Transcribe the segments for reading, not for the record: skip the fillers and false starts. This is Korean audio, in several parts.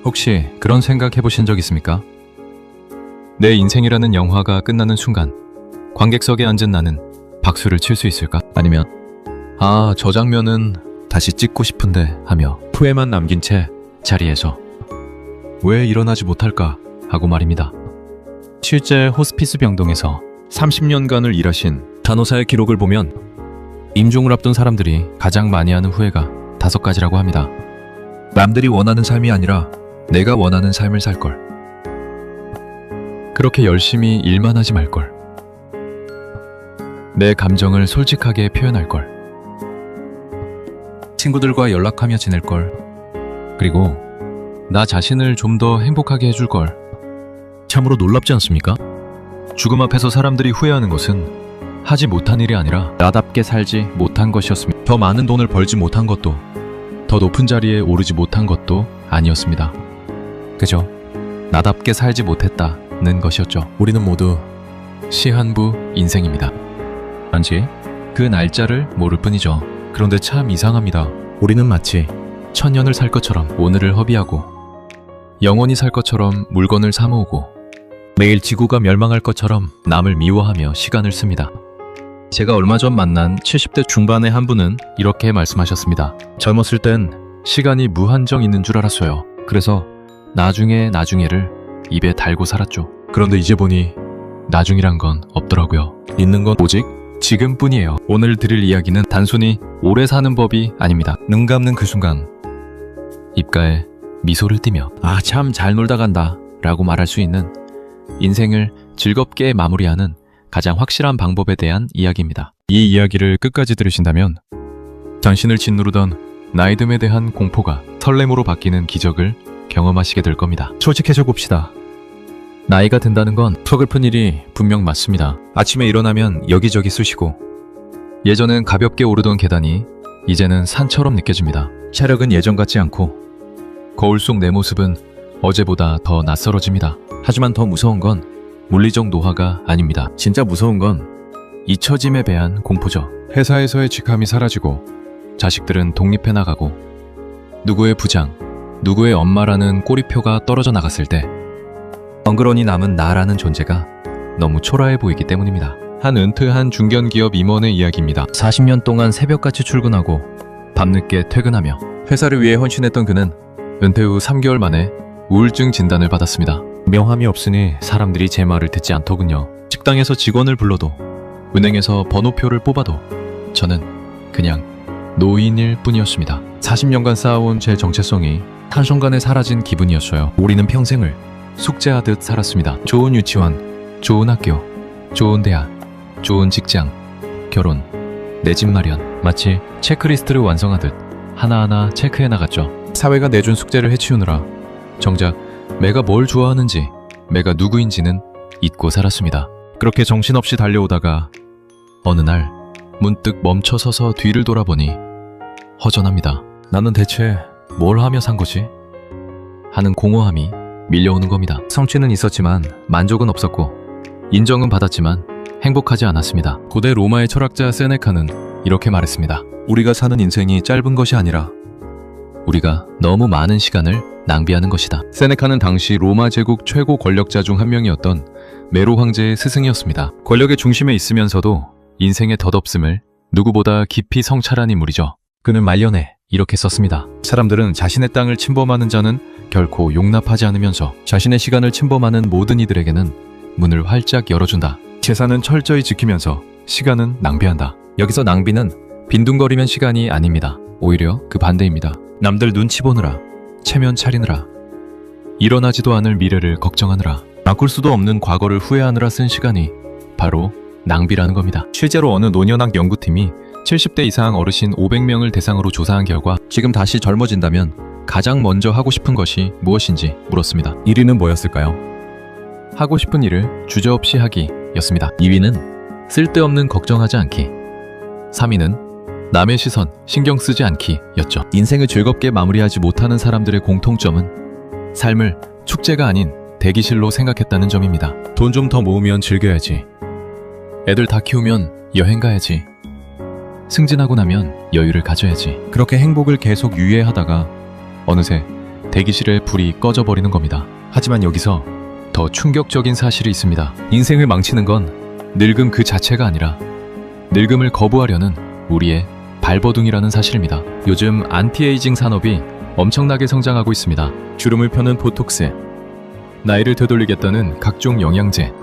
혹시 그런 생각 해보신 적 있습니까? 내 인생이라는 영화가 끝나는 순간 관객석에 앉은 나는 박수를 칠 수 있을까? 아니면 저 장면은 다시 찍고 싶은데 하며 후회만 남긴 채 자리에서 왜 일어나지 못할까 하고 말입니다. 실제 호스피스 병동에서 30년간을 일하신 간호사의 기록을 보면 임종을 앞둔 사람들이 가장 많이 하는 후회가 5가지라고 합니다. 남들이 원하는 삶이 아니라 내가 원하는 삶을 살걸. 그렇게 열심히 일만 하지 말걸. 내 감정을 솔직하게 표현할걸. 친구들과 연락하며 지낼걸. 그리고 나 자신을 좀 더 행복하게 해줄걸. 참으로 놀랍지 않습니까? 죽음 앞에서 사람들이 후회하는 것은 하지 못한 일이 아니라 나답게 살지 못한 것이었습니다. 더 많은 돈을 벌지 못한 것도, 더 높은 자리에 오르지 못한 것도 아니었습니다. 그저 나답게 살지 못했다는 것이었죠. 우리는 모두 시한부 인생입니다. 단지 그 날짜를 모를 뿐이죠. 그런데 참 이상합니다. 우리는 마치 1000년을 살 것처럼 오늘을 허비하고 영원히 살 것처럼 물건을 사모으고 매일 지구가 멸망할 것처럼 남을 미워하며 시간을 씁니다. 제가 얼마 전 만난 70대 중반의 한 분은 이렇게 말씀하셨습니다. 젊었을 땐 시간이 무한정 있는 줄 알았어요. 그래서 나중에를 입에 달고 살았죠. 그런데 이제 보니 나중이란 건 없더라고요. 있는 건 오직 지금뿐이에요. 오늘 드릴 이야기는 단순히 오래 사는 법이 아닙니다. 눈 감는 그 순간 입가에 미소를 띠며 참 잘 놀다 간다 라고 말할 수 있는 인생을 즐겁게 마무리하는 가장 확실한 방법에 대한 이야기입니다. 이 이야기를 끝까지 들으신다면 당신을 짓누르던 나이듦에 대한 공포가 설렘으로 바뀌는 기적을 경험하시게 될 겁니다. 솔직해져 봅시다. 나이가 든다는 건 서글픈 일이 분명 맞습니다. 아침에 일어나면 여기저기 쑤시고 예전엔 가볍게 오르던 계단이 이제는 산처럼 느껴집니다. 체력은 예전 같지 않고 거울 속 내 모습은 어제보다 더 낯설어집니다. 하지만 더 무서운 건 물리적 노화가 아닙니다. 진짜 무서운 건 잊혀짐에 대한 공포죠. 회사에서의 직함이 사라지고 자식들은 독립해 나가고 누구의 부장, 누구의 엄마라는 꼬리표가 떨어져 나갔을 때 덩그러니 남은 나라는 존재가 너무 초라해 보이기 때문입니다. 한 은퇴한 중견기업 임원의 이야기입니다. 40년 동안 새벽같이 출근하고 밤늦게 퇴근하며 회사를 위해 헌신했던 그는 은퇴 후 3개월 만에 우울증 진단을 받았습니다. 명함이 없으니 사람들이 제 말을 듣지 않더군요. 식당에서 직원을 불러도 은행에서 번호표를 뽑아도 저는 그냥 노인일 뿐이었습니다. 40년간 쌓아온 제 정체성이 한순간에 사라진 기분이었어요. 우리는 평생을 숙제하듯 살았습니다. 좋은 유치원, 좋은 학교, 좋은 대학, 좋은 직장, 결혼, 내 집 마련, 마치 체크리스트를 완성하듯 하나하나 체크해 나갔죠. 사회가 내준 숙제를 해치우느라 정작 내가 뭘 좋아하는지, 내가 누구인지는 잊고 살았습니다. 그렇게 정신없이 달려오다가 어느 날 문득 멈춰서서 뒤를 돌아보니 허전합니다. 나는 대체 뭘 하며 산 거지? 하는 공허함이 밀려오는 겁니다. 성취는 있었지만 만족은 없었고 인정은 받았지만 행복하지 않았습니다. 고대 로마의 철학자 세네카는 이렇게 말했습니다. 우리가 사는 인생이 짧은 것이 아니라 우리가 너무 많은 시간을 낭비하는 것이다. 세네카는 당시 로마 제국 최고 권력자 중 한 명이었던 네로 황제의 스승이었습니다. 권력의 중심에 있으면서도 인생의 덧없음을 누구보다 깊이 성찰한 인물이죠. 그는 말년에 이렇게 썼습니다. 사람들은 자신의 땅을 침범하는 자는 결코 용납하지 않으면서 자신의 시간을 침범하는 모든 이들에게는 문을 활짝 열어준다. 재산은 철저히 지키면서 시간은 낭비한다. 여기서 낭비는 빈둥거리면 시간이 아닙니다. 오히려 그 반대입니다. 남들 눈치 보느라, 체면 차리느라, 일어나지도 않을 미래를 걱정하느라, 바꿀 수도 없는 과거를 후회하느라 쓴 시간이 바로 낭비라는 겁니다. 실제로 어느 노년학 연구팀이 70대 이상 어르신 500명을 대상으로 조사한 결과 지금 다시 젊어진다면 가장 먼저 하고 싶은 것이 무엇인지 물었습니다. 1위는 뭐였을까요? 하고 싶은 일을 주저없이 하기 였습니다. 2위는 쓸데없는 걱정하지 않기, 3위는 남의 시선 신경 쓰지 않기 였죠. 인생을 즐겁게 마무리하지 못하는 사람들의 공통점은 삶을 축제가 아닌 대기실로 생각했다는 점입니다. 돈 좀 더 모으면 즐겨야지, 애들 다 키우면 여행 가야지, 승진하고 나면 여유를 가져야지. 그렇게 행복을 계속 유예하다가 어느새 대기실의 불이 꺼져버리는 겁니다. 하지만 여기서 더 충격적인 사실이 있습니다. 인생을 망치는 건 늙음 그 자체가 아니라 늙음을 거부하려는 우리의 발버둥이라는 사실입니다. 요즘 안티에이징 산업이 엄청나게 성장하고 있습니다. 주름을 펴는 보톡스, 나이를 되돌리겠다는 각종 영양제,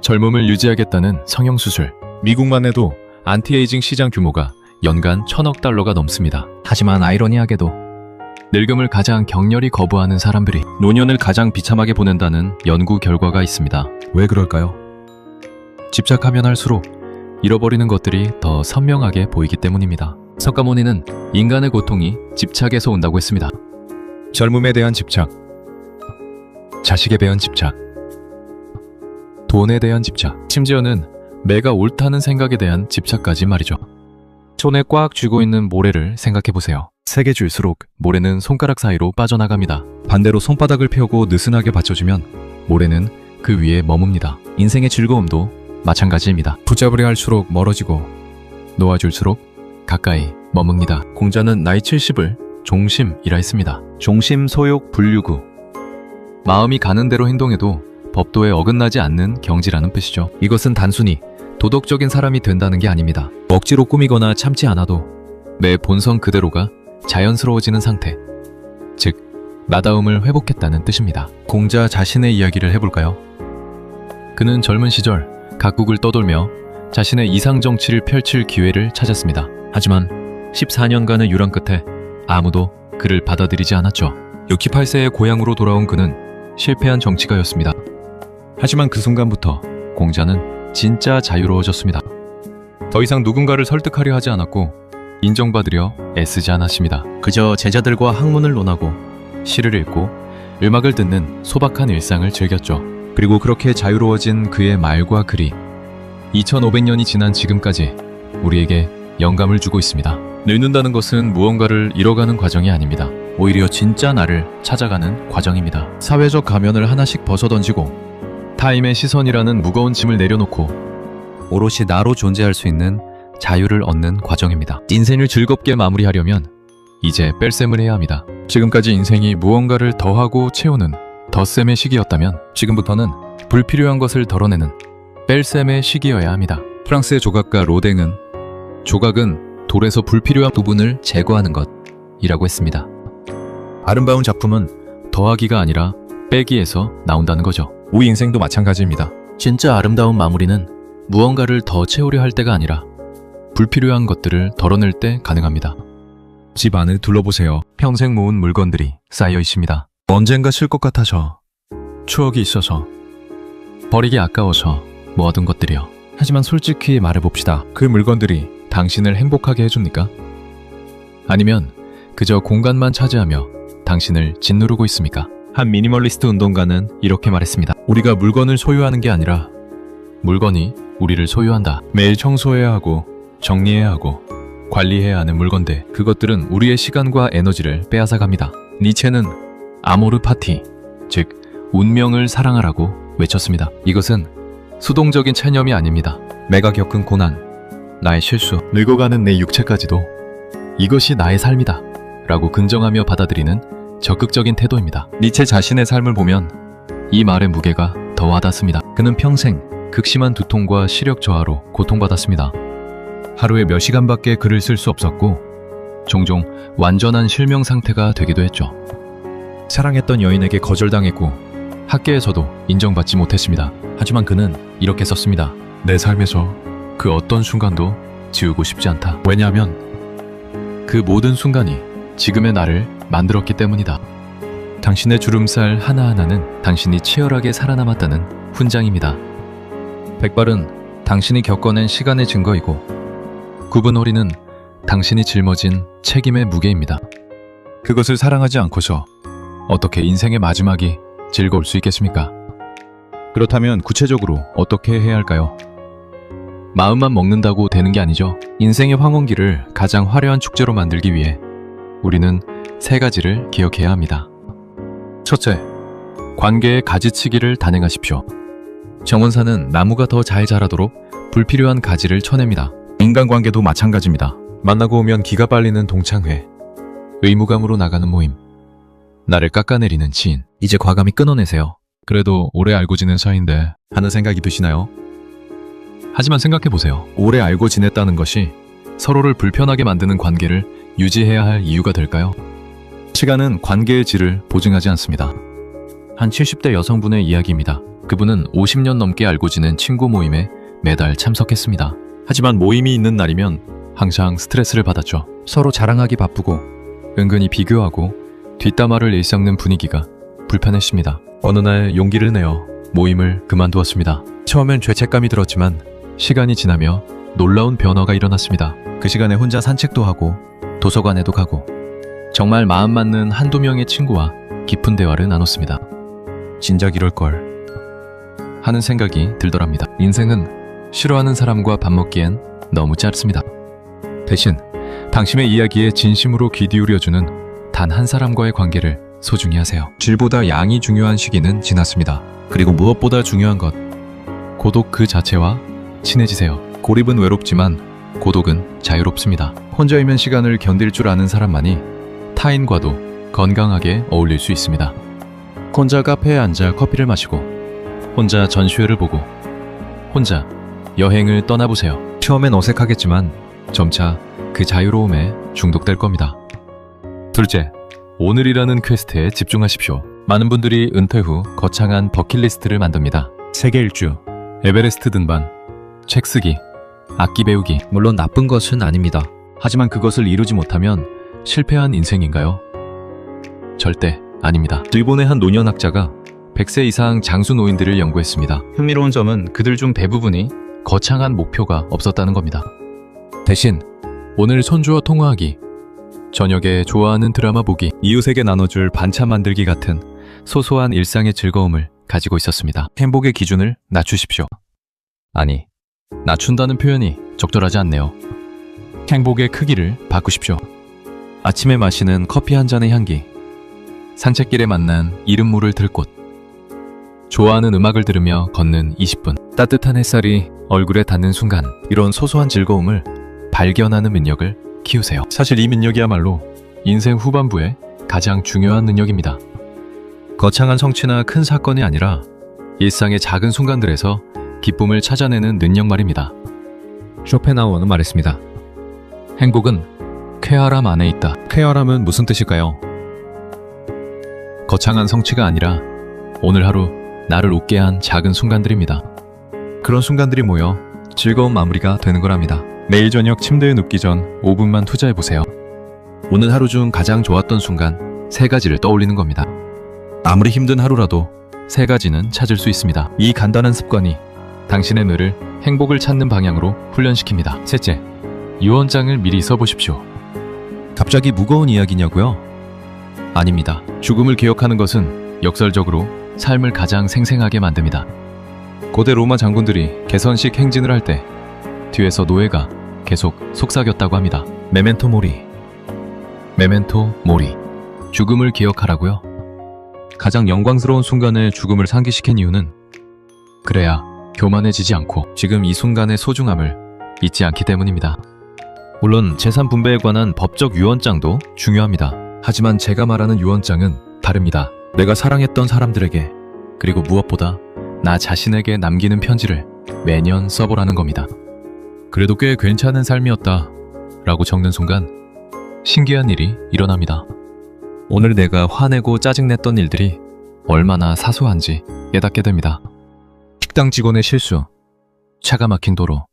젊음을 유지하겠다는 성형수술. 미국만 해도 안티에이징 시장 규모가 연간 1,000억 달러가 넘습니다. 하지만 아이러니하게도 늙음을 가장 격렬히 거부하는 사람들이 노년을 가장 비참하게 보낸다는 연구 결과가 있습니다. 왜 그럴까요? 집착하면 할수록 잃어버리는 것들이 더 선명하게 보이기 때문입니다. 석가모니는 인간의 고통이 집착에서 온다고 했습니다. 젊음에 대한 집착, 자식에 대한 집착, 돈에 대한 집착, 심지어는 내가 옳다는 생각에 대한 집착까지 말이죠. 손에 꽉 쥐고 있는 모래를 생각해보세요. 세게 줄수록 모래는 손가락 사이로 빠져나갑니다. 반대로 손바닥을 펴고 느슨하게 받쳐주면 모래는 그 위에 머뭅니다. 인생의 즐거움도 마찬가지입니다. 붙잡으려 할수록 멀어지고 놓아줄수록 가까이 머뭅니다. 공자는 나이 70을 종심이라 했습니다. 종심 소욕 불유구. 마음이 가는 대로 행동해도 법도에 어긋나지 않는 경지라는 뜻이죠. 이것은 단순히 도덕적인 사람이 된다는 게 아닙니다. 억지로 꾸미거나 참지 않아도 내 본성 그대로가 자연스러워지는 상태, 즉 나다움을 회복했다는 뜻입니다. 공자 자신의 이야기를 해볼까요? 그는 젊은 시절 각국을 떠돌며 자신의 이상 정치를 펼칠 기회를 찾았습니다. 하지만 14년간의 유랑 끝에 아무도 그를 받아들이지 않았죠. 68세의 고향으로 돌아온 그는 실패한 정치가였습니다. 하지만 그 순간부터 공자는 진짜 자유로워졌습니다. 더 이상 누군가를 설득하려 하지 않았고 인정받으려 애쓰지 않았습니다. 그저 제자들과 학문을 논하고 시를 읽고 음악을 듣는 소박한 일상을 즐겼죠. 그리고 그렇게 자유로워진 그의 말과 글이 2500년이 지난 지금까지 우리에게 영감을 주고 있습니다. 늙는다는 것은 무언가를 잃어가는 과정이 아닙니다. 오히려 진짜 나를 찾아가는 과정입니다. 사회적 가면을 하나씩 벗어던지고 타인의 시선이라는 무거운 짐을 내려놓고 오롯이 나로 존재할 수 있는 자유를 얻는 과정입니다. 인생을 즐겁게 마무리하려면 이제 뺄셈을 해야 합니다. 지금까지 인생이 무언가를 더하고 채우는 덧셈의 시기였다면 지금부터는 불필요한 것을 덜어내는 뺄셈의 시기여야 합니다. 프랑스의 조각가 로댕은 조각은 돌에서 불필요한 부분을 제거하는 것이라고 했습니다. 아름다운 작품은 더하기가 아니라 빼기에서 나온다는 거죠. 우리 인생도 마찬가지입니다. 진짜 아름다운 마무리는 무언가를 더 채우려 할 때가 아니라 불필요한 것들을 덜어낼 때 가능합니다. 집 안을 둘러보세요. 평생 모은 물건들이 쌓여 있습니다. 언젠가 쓸 것 같아서, 추억이 있어서, 버리기 아까워서 모아둔 것들이요. 하지만 솔직히 말해봅시다. 그 물건들이 당신을 행복하게 해줍니까? 아니면 그저 공간만 차지하며 당신을 짓누르고 있습니까? 한 미니멀리스트 운동가는 이렇게 말했습니다. 우리가 물건을 소유하는 게 아니라 물건이 우리를 소유한다. 매일 청소해야 하고 정리해야 하고 관리해야 하는 물건들, 그것들은 우리의 시간과 에너지를 빼앗아 갑니다. 니체는 아모르 파티, 즉 운명을 사랑하라고 외쳤습니다. 이것은 수동적인 체념이 아닙니다. 내가 겪은 고난, 나의 실수, 늙어가는 내 육체까지도 이것이 나의 삶이다 라고 긍정하며 받아들이는 적극적인 태도입니다. 니체 자신의 삶을 보면 이 말의 무게가 더 와닿습니다. 그는 평생 극심한 두통과 시력 저하로 고통받았습니다. 하루에 몇 시간밖에 글을 쓸 수 없었고 종종 완전한 실명 상태가 되기도 했죠. 사랑했던 여인에게 거절당했고 학계에서도 인정받지 못했습니다. 하지만 그는 이렇게 썼습니다. 내 삶에서 그 어떤 순간도 지우고 싶지 않다. 왜냐하면 그 모든 순간이 지금의 나를 만들었기 때문이다. 당신의 주름살 하나하나는 당신이 치열하게 살아남았다는 훈장입니다. 백발은 당신이 겪어낸 시간의 증거이고 구분호리는 당신이 짊어진 책임의 무게입니다. 그것을 사랑하지 않고서 어떻게 인생의 마지막이 즐거울 수 있겠습니까? 그렇다면 구체적으로 어떻게 해야 할까요? 마음만 먹는다고 되는 게 아니죠. 인생의 황혼기를 가장 화려한 축제로 만들기 위해 우리는 3가지를 기억해야 합니다. 첫째, 관계의 가지치기를 단행하십시오. 정원사는 나무가 더 잘 자라도록 불필요한 가지를 쳐냅니다. 인간관계도 마찬가지입니다. 만나고 오면 기가 빨리는 동창회, 의무감으로 나가는 모임, 나를 깎아내리는 지인. 이제 과감히 끊어내세요. 그래도 오래 알고 지낸 사이인데 하는 생각이 드시나요? 하지만 생각해보세요. 오래 알고 지냈다는 것이 서로를 불편하게 만드는 관계를 유지해야 할 이유가 될까요? 시간은 관계의 질을 보증하지 않습니다. 한 70대 여성분의 이야기입니다. 그분은 50년 넘게 알고 지낸 친구 모임에 매달 참석했습니다. 하지만 모임이 있는 날이면 항상 스트레스를 받았죠. 서로 자랑하기 바쁘고 은근히 비교하고 뒷담화를 일삼는 분위기가 불편했습니다. 어느 날 용기를 내어 모임을 그만두었습니다. 처음엔 죄책감이 들었지만 시간이 지나며 놀라운 변화가 일어났습니다. 그 시간에 혼자 산책도 하고 도서관에도 가고 정말 마음 맞는 한두 명의 친구와 깊은 대화를 나눴습니다. 진작 이럴걸 하는 생각이 들더랍니다. 인생은 싫어하는 사람과 밥 먹기엔 너무 짧습니다. 대신 당신의 이야기에 진심으로 귀 기울여주는 단 한 사람과의 관계를 소중히 하세요. 질보다 양이 중요한 시기는 지났습니다. 그리고 무엇보다 중요한 것, 고독 그 자체와 친해지세요. 고립은 외롭지만 고독은 자유롭습니다. 혼자이면 시간을 견딜 줄 아는 사람만이 타인과도 건강하게 어울릴 수 있습니다. 혼자 카페에 앉아 커피를 마시고 혼자 전시회를 보고 혼자 여행을 떠나보세요. 처음엔 어색하겠지만 점차 그 자유로움에 중독될 겁니다. 둘째, 오늘이라는 퀘스트에 집중하십시오. 많은 분들이 은퇴 후 거창한 버킷리스트를 만듭니다. 세계 일주, 에베레스트 등반, 책 쓰기, 악기 배우기. 물론 나쁜 것은 아닙니다. 하지만 그것을 이루지 못하면 실패한 인생인가요? 절대 아닙니다. 일본의 한 노년학자가 100세 이상 장수 노인들을 연구했습니다. 흥미로운 점은 그들 중 대부분이 거창한 목표가 없었다는 겁니다. 대신 오늘 손주와 통화하기, 저녁에 좋아하는 드라마 보기, 이웃에게 나눠줄 반찬 만들기 같은 소소한 일상의 즐거움을 가지고 있었습니다. 행복의 기준을 낮추십시오. 아니, 낮춘다는 표현이 적절하지 않네요. 행복의 크기를 바꾸십시오. 아침에 마시는 커피 한 잔의 향기, 산책길에 만난 이름 모를 들꽃, 좋아하는 음악을 들으며 걷는 20분, 따뜻한 햇살이 얼굴에 닿는 순간, 이런 소소한 즐거움을 발견하는 능력을 키우세요. 사실 이 능력이야말로 인생 후반부에 가장 중요한 능력입니다. 거창한 성취나 큰 사건이 아니라 일상의 작은 순간들에서 기쁨을 찾아내는 능력 말입니다. 쇼펜하우어는 말했습니다. 행복은 쾌활함 안에 있다. 쾌활함은 무슨 뜻일까요? 거창한 성취가 아니라 오늘 하루 나를 웃게 한 작은 순간들입니다. 그런 순간들이 모여 즐거운 마무리가 되는 거랍니다. 매일 저녁 침대에 눕기 전 5분만 투자해보세요. 오늘 하루 중 가장 좋았던 순간 3가지를 떠올리는 겁니다. 아무리 힘든 하루라도 3가지는 찾을 수 있습니다. 이 간단한 습관이 당신의 뇌를 행복을 찾는 방향으로 훈련시킵니다. 셋째, 유언장을 미리 써보십시오. 갑자기 무거운 이야기냐고요? 아닙니다. 죽음을 기억하는 것은 역설적으로 삶을 가장 생생하게 만듭니다. 고대 로마 장군들이 개선식 행진을 할 때 뒤에서 노예가 계속 속삭였다고 합니다. 메멘토 모리. 메멘토 모리. 죽음을 기억하라고요? 가장 영광스러운 순간에 죽음을 상기시킨 이유는 그래야 교만해지지 않고 지금 이 순간의 소중함을 잊지 않기 때문입니다. 물론 재산 분배에 관한 법적 유언장도 중요합니다. 하지만 제가 말하는 유언장은 다릅니다. 내가 사랑했던 사람들에게, 그리고 무엇보다 나 자신에게 남기는 편지를 매년 써보라는 겁니다. 그래도 꽤 괜찮은 삶이었다 라고 적는 순간 신기한 일이 일어납니다. 오늘 내가 화내고 짜증냈던 일들이 얼마나 사소한지 깨닫게 됩니다. 식당 직원의 실수, 차가 막힌 도로,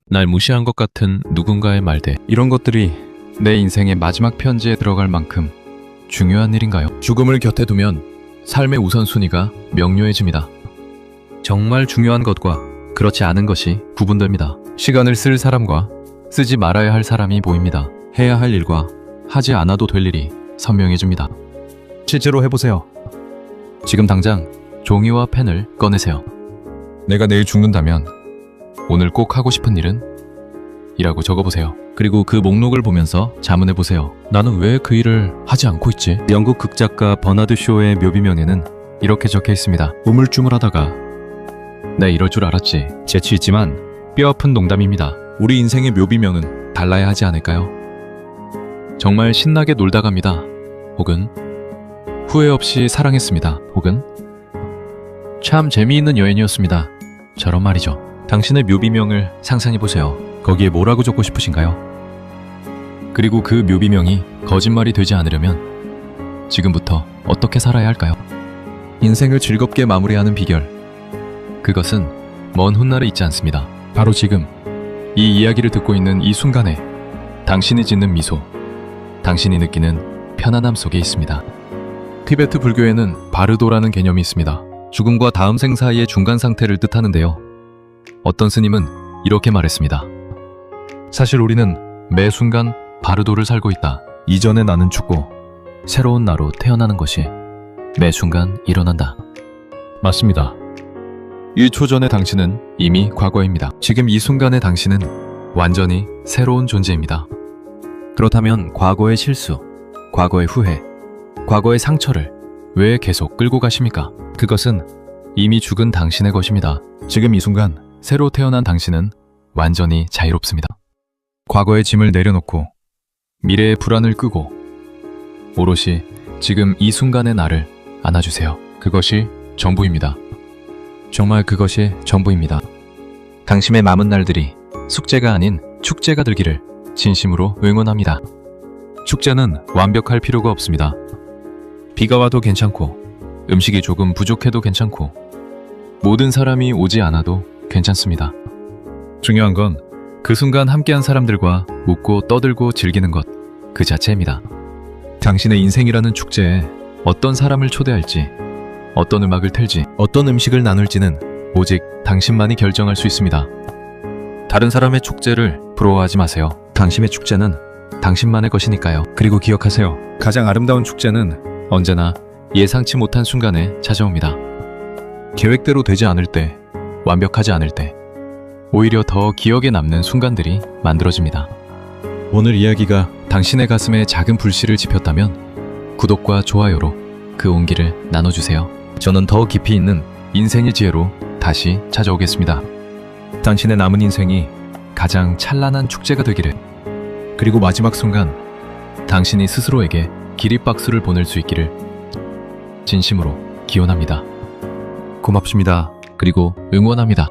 날 무시한 것 같은 누군가의 말들, 이런 것들이 내 인생의 마지막 편지에 들어갈 만큼 중요한 일인가요? 죽음을 곁에 두면 삶의 우선순위가 명료해집니다. 정말 중요한 것과 그렇지 않은 것이 구분됩니다. 시간을 쓸 사람과 쓰지 말아야 할 사람이 보입니다. 해야 할 일과 하지 않아도 될 일이 선명해집니다. 실제로 해보세요. 지금 당장 종이와 펜을 꺼내세요. 내가 내일 죽는다면 오늘 꼭 하고 싶은 일은? 이라고 적어보세요. 그리고 그 목록을 보면서 자문해보세요. 나는 왜 그 일을 하지 않고 있지? 영국 극작가 버나드 쇼의 묘비명에는 이렇게 적혀 있습니다. 우물쭈물하다가 내 이럴 줄 알았지. 재치 있지만 뼈아픈 농담입니다. 우리 인생의 묘비명은 달라야 하지 않을까요? 정말 신나게 놀다 갑니다. 혹은 후회 없이 사랑했습니다. 혹은 참 재미있는 여행이었습니다. 저런 말이죠. 당신의 묘비명을 상상해보세요. 거기에 뭐라고 적고 싶으신가요? 그리고 그 묘비명이 거짓말이 되지 않으려면 지금부터 어떻게 살아야 할까요? 인생을 즐겁게 마무리하는 비결. 그것은 먼 훗날에 있지 않습니다. 바로 지금 이 이야기를 듣고 있는 이 순간에 당신이 짓는 미소, 당신이 느끼는 편안함 속에 있습니다. 티베트 불교에는 바르도라는 개념이 있습니다. 죽음과 다음 생 사이의 중간 상태를 뜻하는데요. 어떤 스님은 이렇게 말했습니다. 사실 우리는 매 순간 바르도를 살고 있다. 이전의 나는 죽고 새로운 나로 태어나는 것이 매 순간 일어난다. 맞습니다. 1초 전의 당신은 이미 과거입니다. 지금 이 순간의 당신은 완전히 새로운 존재입니다. 그렇다면 과거의 실수, 과거의 후회, 과거의 상처를 왜 계속 끌고 가십니까? 그것은 이미 죽은 당신의 것입니다. 지금 이 순간 새로 태어난 당신은 완전히 자유롭습니다. 과거의 짐을 내려놓고 미래의 불안을 끄고 오롯이 지금 이 순간의 나를 안아주세요. 그것이 전부입니다. 정말 그것이 전부입니다. 당신의 남은 날들이 숙제가 아닌 축제가 되기를 진심으로 응원합니다. 축제는 완벽할 필요가 없습니다. 비가 와도 괜찮고 음식이 조금 부족해도 괜찮고 모든 사람이 오지 않아도 괜찮습니다. 중요한 건 그 순간 함께한 사람들과 웃고 떠들고 즐기는 것 그 자체입니다. 당신의 인생이라는 축제에 어떤 사람을 초대할지, 어떤 음악을 틀지, 어떤 음식을 나눌지는 오직 당신만이 결정할 수 있습니다. 다른 사람의 축제를 부러워하지 마세요. 당신의 축제는 당신만의 것이니까요. 그리고 기억하세요. 가장 아름다운 축제는 언제나 예상치 못한 순간에 찾아옵니다. 계획대로 되지 않을 때, 완벽하지 않을 때, 오히려 더 기억에 남는 순간들이 만들어집니다. 오늘 이야기가 당신의 가슴에 작은 불씨를 지폈다면 구독과 좋아요로 그 온기를 나눠주세요. 저는 더 깊이 있는 인생의 지혜로 다시 찾아오겠습니다. 당신의 남은 인생이 가장 찬란한 축제가 되기를, 그리고 마지막 순간 당신이 스스로에게 기립박수를 보낼 수 있기를 진심으로 기원합니다. 고맙습니다. 그리고 응원합니다.